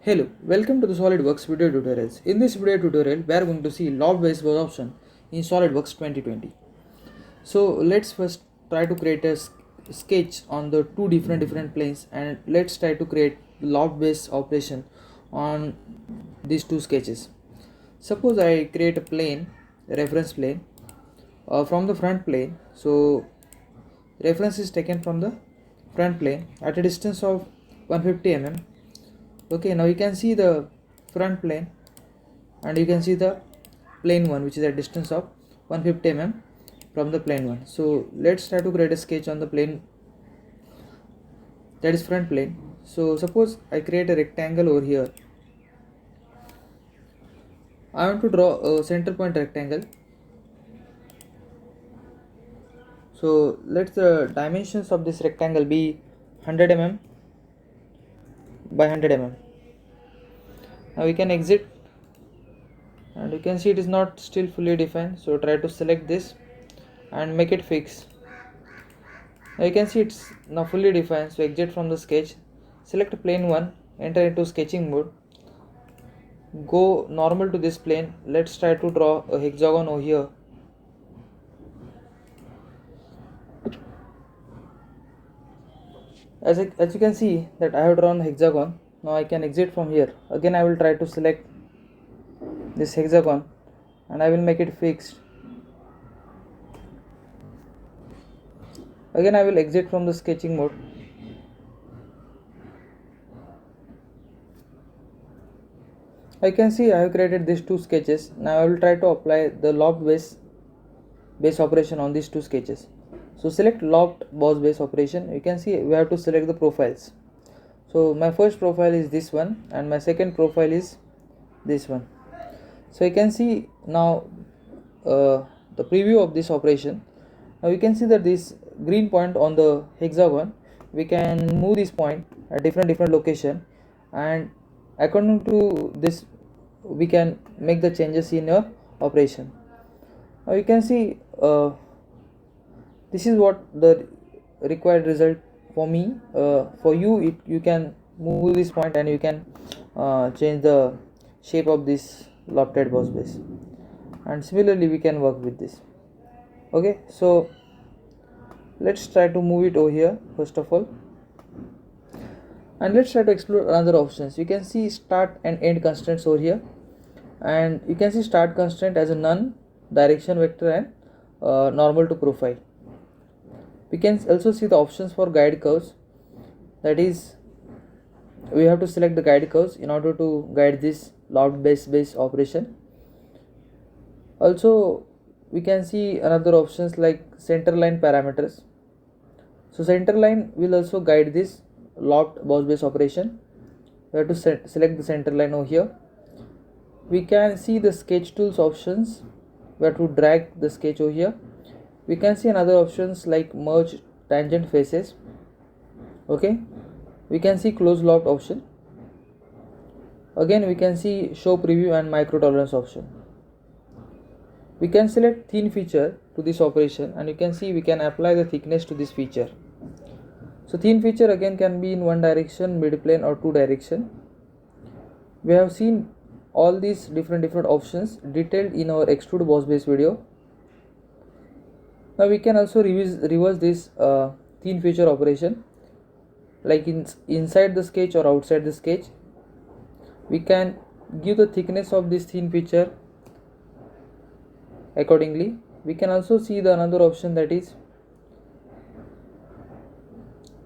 Hello, welcome to the SolidWorks video tutorials. In this video tutorial, we are going to see loft-based boss option in SolidWorks 2020. So let's first try to create a sketch on the two different planes, and let's try to create loft-based operation on these two sketches. Suppose I create a plane, a reference plane from the front plane. So reference is taken from the front plane at a distance of 150 mm. Okay, now you can see the front plane and you can see the plane 1, which is a distance of 150 mm from the plane 1. So let's try to create a sketch on the plane, that is front plane. So suppose I create a rectangle over here. I want to draw a center point rectangle. So let the dimensions of this rectangle be 100 mm by 100 mm. Now we can exit, and you can see it is not still fully defined, so try to select this and make it fix. Now you can see it's now fully defined, so exit from the sketch, select plane 1, enter into sketching mode, go normal to this plane. Let's try to draw a hexagon over here. As you can see that I have drawn a hexagon. Now I can exit from here. Again I will try to select this hexagon and I will make it fixed. Again I will exit from the sketching mode. I can see I have created these two sketches. Now I will try to apply the loft base operation on these two sketches. So select loft boss base operation. You can see we have to select the profiles. So my first profile is this one and my second profile is this one. So you can see now the preview of this operation. Now you can see that this green point on the hexagon, we can move this point at different location, and according to this we can make the changes in your operation. Now you can see this is what the required result for me. For you, you can move this point and you can change the shape of this lofted boss base, and similarly we can work with this. Okay, so let's try to move it over here first of all, and let's try to explore another options. You can see start and end constraints over here, and you can see start constraint as a none, direction vector, and normal to profile. We can also see the options for guide curves, that is we have to select the guide curves in order to guide this loft base operation. Also we can see another options like center line parameters. So center line will also guide this loft boss base operation. We have to select the center line over here. We can see the sketch tools options. We have to drag the sketch over here. We can see another options like merge tangent faces. Okay, we can see close loft option. Again we can see show preview and micro tolerance option. We can select thin feature to this operation, and you can see we can apply the thickness to this feature. So thin feature again can be in one direction, mid plane, or two direction. We have seen all these different options detailed in our extrude boss base video. Now we can also reverse this thin feature operation, like inside the sketch or outside the sketch. We can give the thickness of this thin feature accordingly. We can also see the another option, that is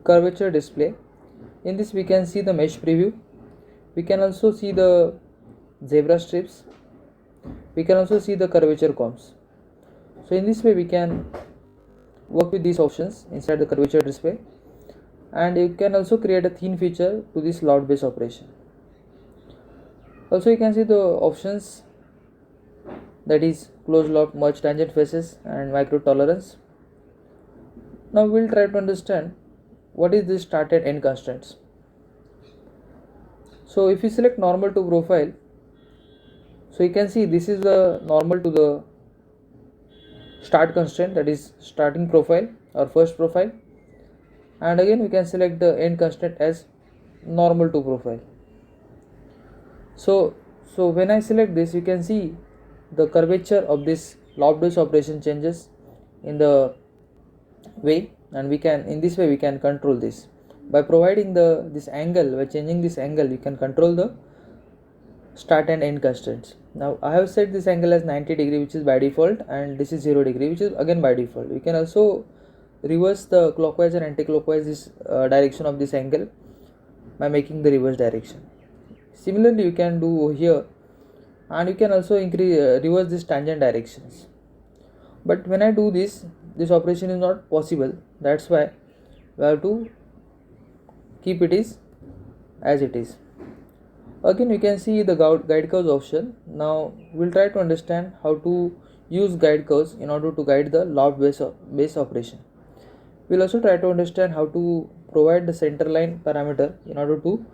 curvature display. In this we can see the mesh preview. We can also see the zebra strips. We can also see the curvature comps. So in this way we can work with these options inside the curvature display, and you can also create a thin feature to this loft base operation. Also you can see the options, that is close loft, merge tangent faces, and micro tolerance. Now we'll try to understand what is this start and end constraints. So if you select normal to profile, so you can see this is the normal to the start constraint, that is starting profile or first profile, and again we can select the end constraint as normal to profile. So when I select this, you can see the curvature of this loft base operation changes in the way, and we can, in this way we can control this by providing this angle. By changing this angle, you can control the start and end constraints. Now I have set this angle as 90 degree, which is by default, and this is 0 degree, which is again by default. We can also reverse the clockwise and anti-clockwise this direction of this angle by making the reverse direction. Similarly, you can do here, and you can also reverse this tangent directions. But when I do this operation is not possible. That's why we have to keep it is as it is. Again, we can see the guide curves option. Now we'll try to understand how to use guide curves in order to guide the loft base operation. We'll also try to understand how to provide the center line parameter in order to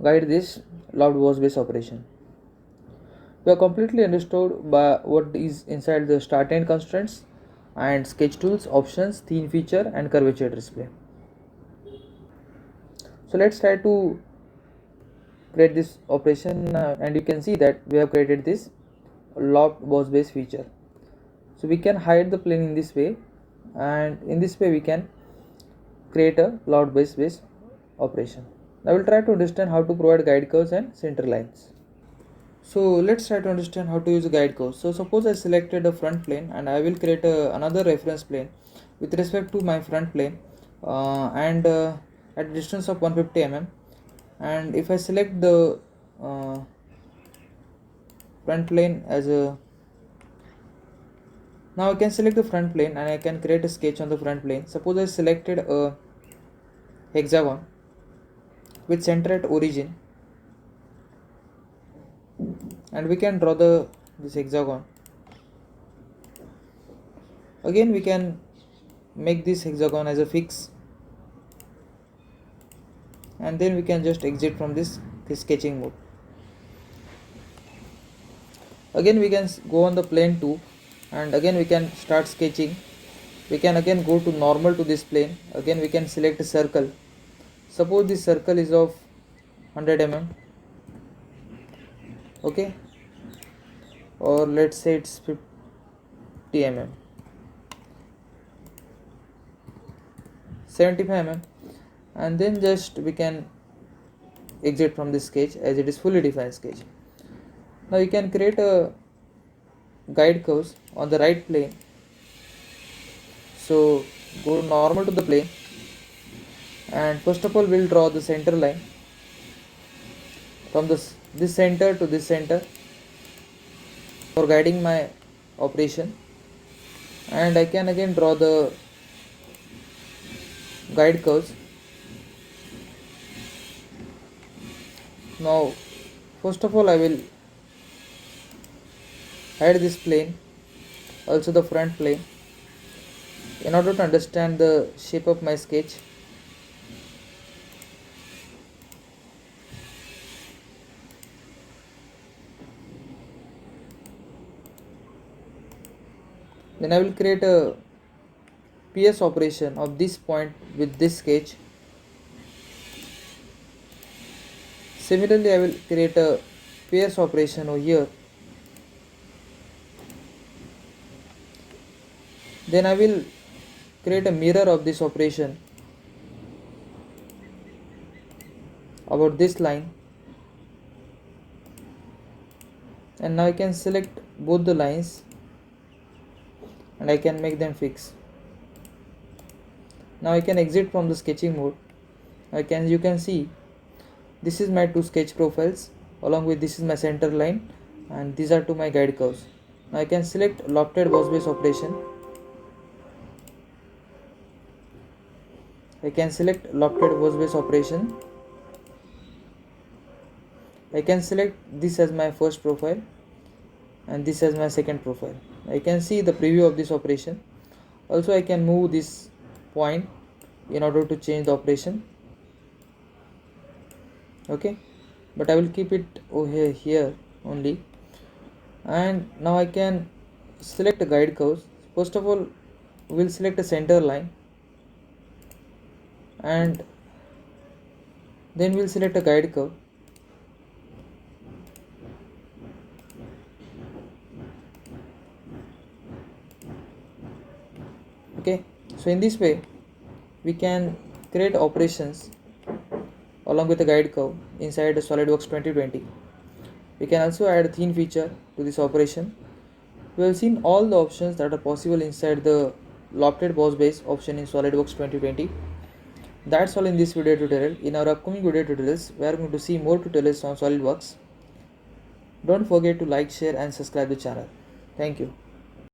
guide this loft base operation. We are completely understood by what is inside the start end constraints and sketch tools, options, thin feature and curvature display. So let's try to create this operation, and you can see that we have created this loft boss base feature. So we can hide the plane in this way, and in this way we can create a loft base operation. Now we'll try to understand how to provide guide curves and center lines. So let's try to understand how to use a guide curve. So suppose I selected a front plane, and I will create another reference plane with respect to my front plane, and at a distance of 150 mm. And if I select the front plane as a, now I can select the front plane and I can create a sketch on the front plane. Suppose I selected a hexagon with center at origin, and we can draw this hexagon. Again, we can make this hexagon as a fix, and then we can just exit from this sketching mode. Again, we can go on the plane 2, and again we can start sketching. We can again go to normal to this plane. Again we can select a circle. Suppose this circle is of 100 mm, okay, or let's say it's 50 mm, 75 mm, and then just we can exit from this sketch as it is fully defined sketch. Now you can create a guide curves on the right plane. So go normal to the plane, and first of all we'll draw the center line from this center to this center for guiding my operation, and I can again draw the guide curves. Now first of all I will hide this plane, also the front plane, in order to understand the shape of my sketch. Then I will create a PS operation of this point with this sketch. Similarly, I will create a PS operation over here. Then I will create a mirror of this operation about this line, and now I can select both the lines and I can make them fix. Now I can exit from the sketching mode. You can see this is my two sketch profiles, along with this is my center line, and these are two my guide curves. Now I can select lofted boss base operation. I can select lofted boss base operation. I can select this as my first profile and this as my second profile. I can see the preview of this operation. Also I can move this point in order to change the operation, okay, but I will keep it over here only. And now I can select a guide curves. First of all we'll select a center line, and then we'll select a guide curve. Okay, so in this way we can create operations along with a guide curve inside SolidWorks 2020. We can also add a thin feature to this operation. We have seen all the options that are possible inside the lofted boss base option in SolidWorks 2020. That's all in this video tutorial. In our upcoming video tutorials, we are going to see more tutorials on SolidWorks. Don't forget to like, share and subscribe the channel. Thank you.